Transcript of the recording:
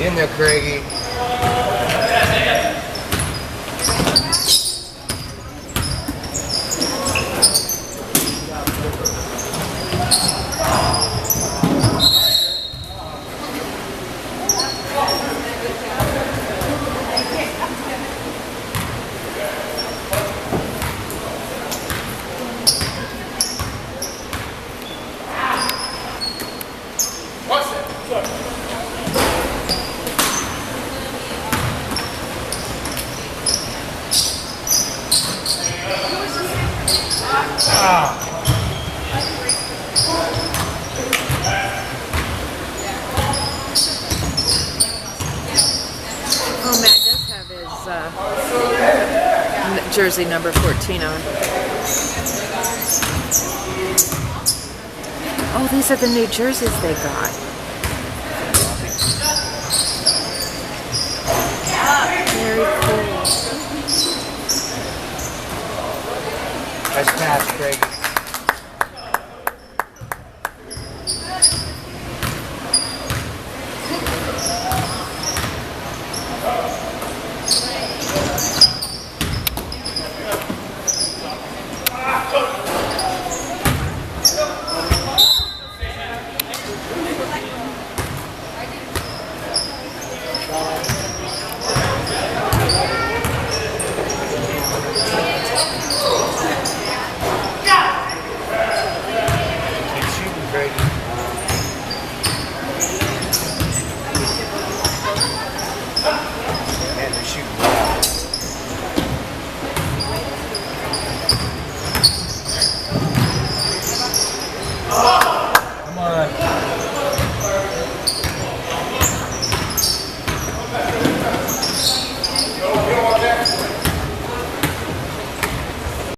In there, Craigie. Oh, Matt does have his jersey number 14 on. Oh, these are the new jerseys they got. Very cool. Nice pass, Craigie.